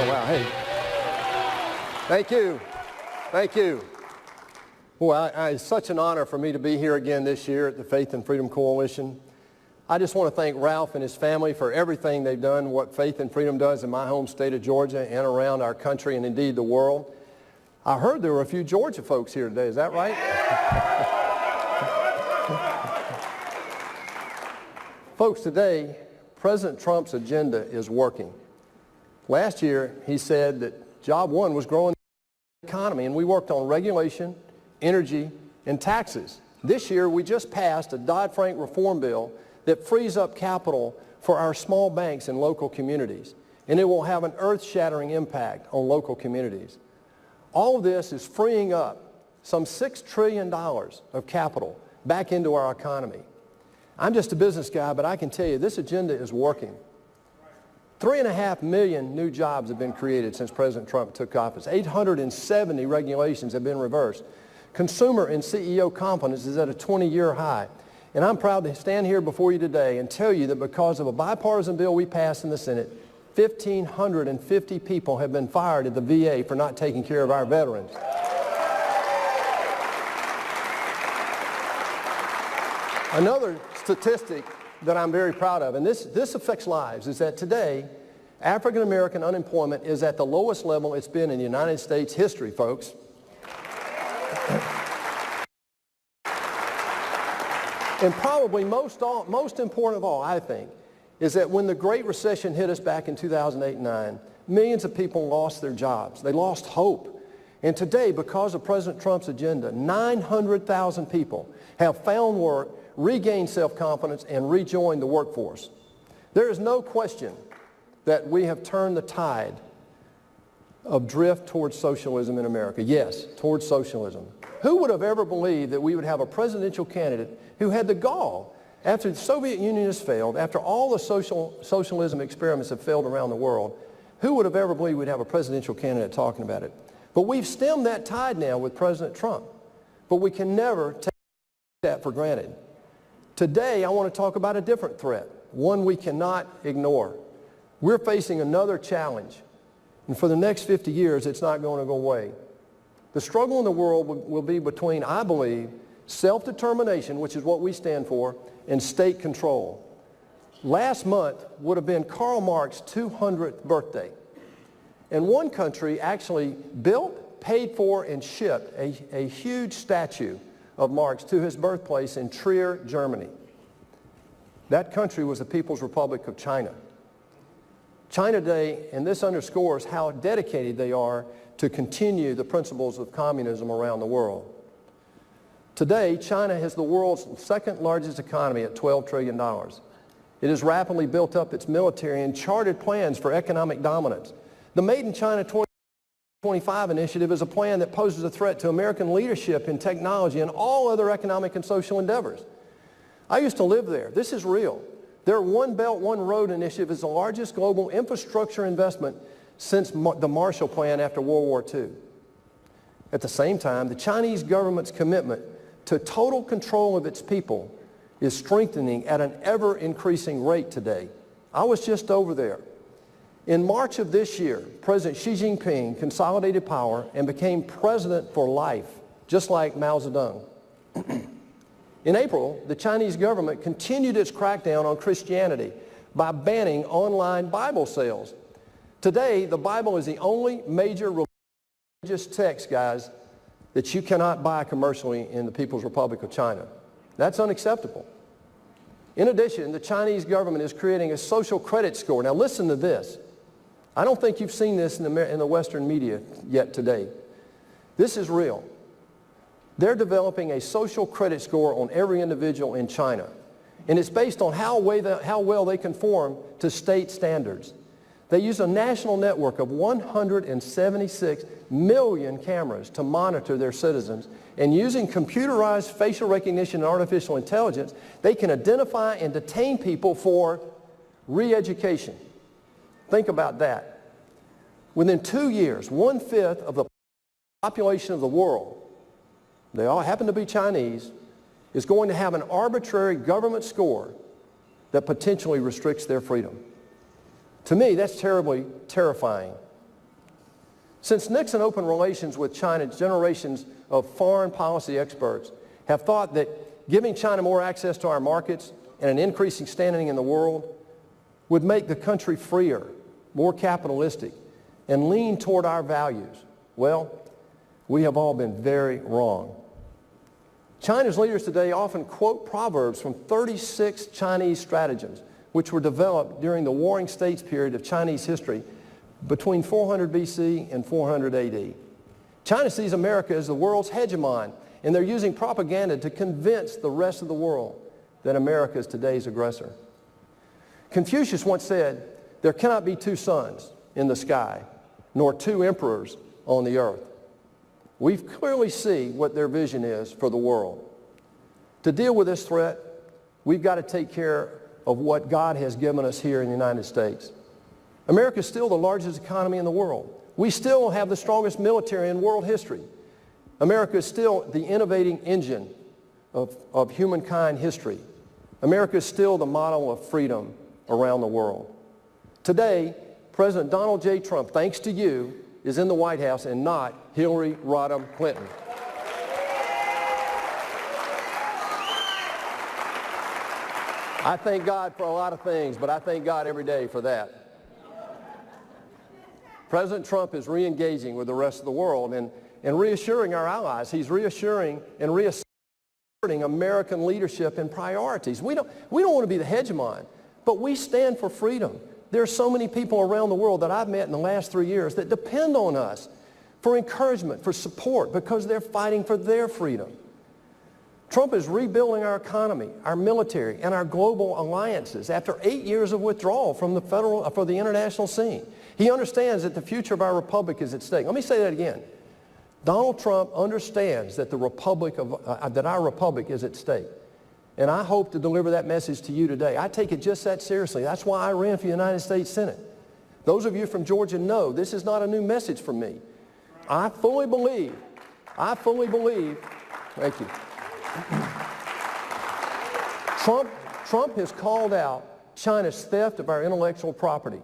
Oh, wow. Hey. Thank you. Thank you. Well, it's such an honor for me to be here again this year at the Faith and Freedom Coalition. I just want to thank Ralph and his family for everything they've done, what Faith and Freedom does in my home state of Georgia and around our country and indeed the world. I heard there were a few Georgia folks here today. Is that right? Folks, today, President Trump's agenda is working. Last year, he said that job one was growing the economy, and we worked on regulation, energy, and taxes. This year, we just passed a Dodd-Frank reform bill that frees up capital for our small banks in local communities, and it will have an earth-shattering impact on local communities. All of this is freeing up some $6 trillion of capital back into our economy. I'm just a business guy, but I can tell you this agenda is working. 3.5 million new jobs have been created since President Trump took office. 870 regulations have been reversed. Consumer and CEO confidence is at a 20-year high. And I'm proud to stand here before you today and tell you that because of a bipartisan bill we passed in the Senate, 1,550 people have been fired at the VA for not taking care of our veterans. Another statistic that I'm very proud of, and this affects lives, is that today African American unemployment is at the lowest level it's been in the United States history, folks. And probably most important of all, I think, is that when the Great Recession hit us back in 2008 and 2009, millions of people lost their jobs. They lost hope. And today, because of President Trump's agenda, 900,000 people have found work, regained self-confidence, and rejoined the workforce. There is no question that we have turned the tide of drift towards socialism in America. Yes, towards socialism. Who would have ever believed that we would have a presidential candidate who had the gall, after the Soviet Union has failed, after all the socialism experiments have failed around the world, who would have ever believed we'd have a presidential candidate talking about it? But we've stemmed that tide now with President Trump. But we can never take that for granted. Today, I want to talk about a different threat, one we cannot ignore. We're facing another challenge, and for the next 50 years, it's not going to go away. The struggle in the world will be between, I believe, self-determination, which is what we stand for, and state control. Last month would have been Karl Marx's 200th birthday, and one country actually built, paid for, and shipped a huge statue of Marx to his birthplace in Trier, Germany. That country was the People's Republic of China. China today, and this underscores how dedicated they are to continue the principles of communism around the world. Today, China has the world's second largest economy at $12 trillion. It has rapidly built up its military and charted plans for economic dominance. The Made in China 2025 initiative is a plan that poses a threat to American leadership in technology and all other economic and social endeavors. I used to live there. This is real. Their One Belt, One Road initiative is the largest global infrastructure investment since the Marshall Plan after World War II. At the same time, the Chinese government's commitment to total control of its people is strengthening at an ever-increasing rate today. I was just over there. In March of this year, President Xi Jinping consolidated power and became president for life, just like Mao Zedong. In April, the Chinese government continued its crackdown on Christianity by banning online Bible sales. Today, the Bible is the only major religious text, guys, that you cannot buy commercially in the People's Republic of China. That's unacceptable. In addition, the Chinese government is creating a social credit score. Now listen to this. I don't think you've seen this in the Western media yet today. This is real. They're developing a social credit score on every individual in China. And it's based on how well they conform to state standards. They use a national network of 176 million cameras to monitor their citizens. And using computerized facial recognition and artificial intelligence, they can identify and detain people for re-education. Think about that. Within 2 years, 1/5 of the population of the world, they all happen to be Chinese, is going to have an arbitrary government score that potentially restricts their freedom. To me, that's terribly terrifying. Since Nixon opened relations with China, generations of foreign policy experts have thought that giving China more access to our markets and an increasing standing in the world would make the country freer, more capitalistic, and lean toward our values. Well, we have all been very wrong. China's leaders today often quote proverbs from 36 Chinese stratagems, which were developed during the Warring States period of Chinese history between 400 BC and 400 AD. China sees America as the world's hegemon, and they're using propaganda to convince the rest of the world that America is today's aggressor. Confucius once said, "There cannot be two suns in the sky, nor two emperors on the earth." We clearly see what their vision is for the world. To deal with this threat, we've got to take care of what God has given us here in the United States. America is still the largest economy in the world. We still have the strongest military in world history. America is still the innovating engine of humankind history. America is still the model of freedom around the world. Today, President Donald J. Trump, thanks to you, is in the White House and not Hillary Rodham Clinton. I thank God for a lot of things, but I thank God every day for that. President Trump is re-engaging with the rest of the world and reassuring our allies. He's reassuring and reasserting American leadership and priorities. We don't want to be the hegemon, but we stand for freedom. There are so many people around the world that I've met in the last 3 years that depend on us for encouragement, for support, because they're fighting for their freedom. Trump is rebuilding our economy, our military, and our global alliances after 8 years of withdrawal from the international scene. He understands that the future of our republic is at stake. Let me say that again. Donald Trump understands that that our republic is at stake. And I hope to deliver that message to you today. I take it just that seriously. That's why I ran for the United States Senate. Those of you from Georgia know this is not a new message from me. I fully believe, thank you. Trump has called out China's theft of our intellectual property.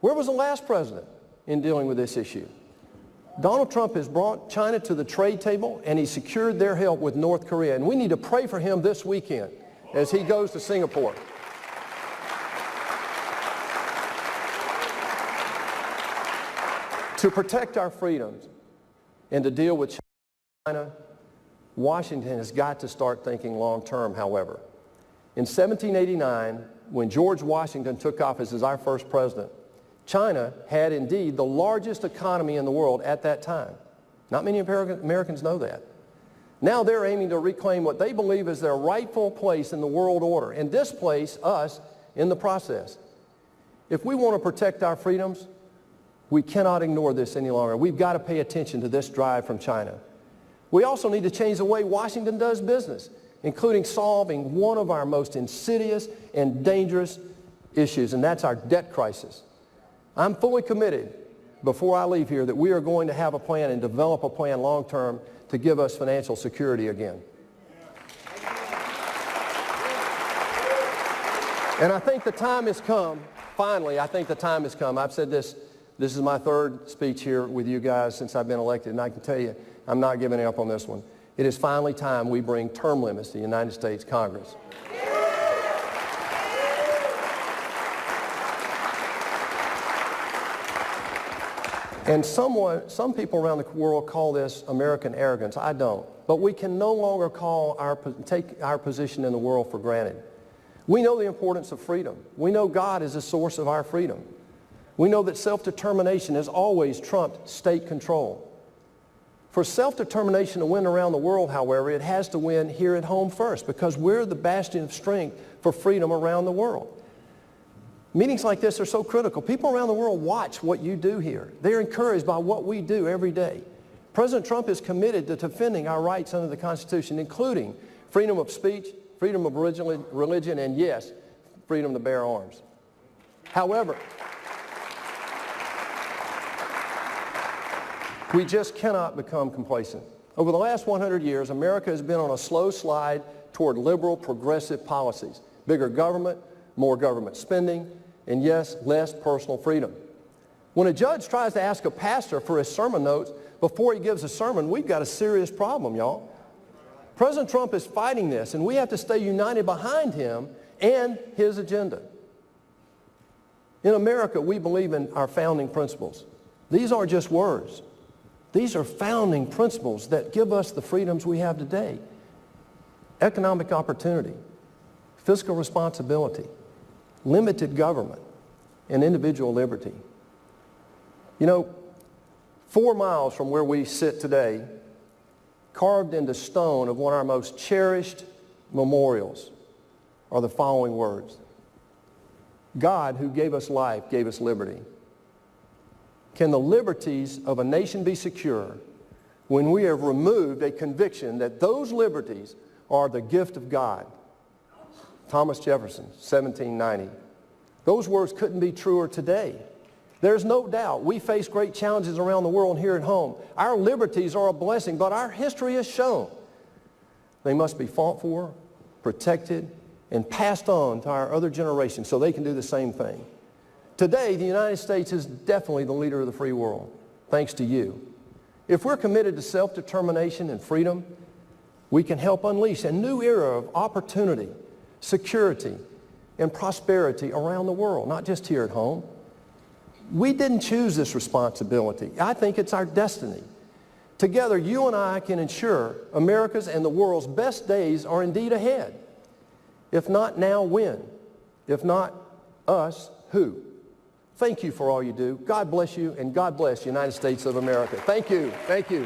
Where was the last president in dealing with this issue? Donald Trump has brought China to the trade table, and he secured their help with North Korea. And we need to pray for him this weekend as he goes to Singapore. To protect our freedoms and to deal with China, Washington has got to start thinking long term, however. In 1789, when George Washington took office as our first president, China had indeed the largest economy in the world at that time. Not many Americans know that. Now they're aiming to reclaim what they believe is their rightful place in the world order and displace us in the process. If we want to protect our freedoms, we cannot ignore this any longer. We've got to pay attention to this drive from China. We also need to change the way Washington does business, including solving one of our most insidious and dangerous issues, and that's our debt crisis. I'm fully committed before I leave here that we are going to have a plan and develop a plan long term to give us financial security again. And I think the time has come, finally, I think the time has come. I've said this is my third speech here with you guys since I've been elected, and I can tell you I'm not giving up on this one. It is finally time we bring term limits to the United States Congress. And some people around the world call this American arrogance. I don't. But we can no longer take our position in the world for granted. We know the importance of freedom. We know God is the source of our freedom. We know that self-determination has always trumped state control. For self-determination to win around the world, however, it has to win here at home first, because we're the bastion of strength for freedom around the world. Meetings like this are so critical. People around the world watch what you do here. They're encouraged by what we do every day. President Trump is committed to defending our rights under the Constitution, including freedom of speech, freedom of religion, and yes, freedom to bear arms. However, we just cannot become complacent. Over the last 100 years, America has been on a slow slide toward liberal, progressive policies, bigger government, more government spending, and yes, less personal freedom. When a judge tries to ask a pastor for his sermon notes before he gives a sermon, we've got a serious problem, y'all. President Trump is fighting this, and we have to stay united behind him and his agenda. In America, we believe in our founding principles. These aren't just words. These are founding principles that give us the freedoms we have today. Economic opportunity, fiscal responsibility, limited government, and individual liberty. You know, 4 miles from where we sit today, carved into stone of one of our most cherished memorials, are the following words. God, who gave us life, gave us liberty. Can the liberties of a nation be secure when we have removed a conviction that those liberties are the gift of God? Thomas Jefferson, 1790. Those words couldn't be truer today. There's no doubt we face great challenges around the world and here at home. Our liberties are a blessing, but our history has shown they must be fought for, protected, and passed on to our other generations so they can do the same thing. Today, the United States is definitely the leader of the free world, thanks to you. If we're committed to self-determination and freedom, we can help unleash a new era of opportunity, security, and prosperity around the world, not just here at home. We didn't choose this responsibility. I think it's our destiny. Together, you and I can ensure America's and the world's best days are indeed ahead. If not now, when? If not us, who? Thank you for all you do. God bless you, and God bless the United States of America. Thank you. Thank you.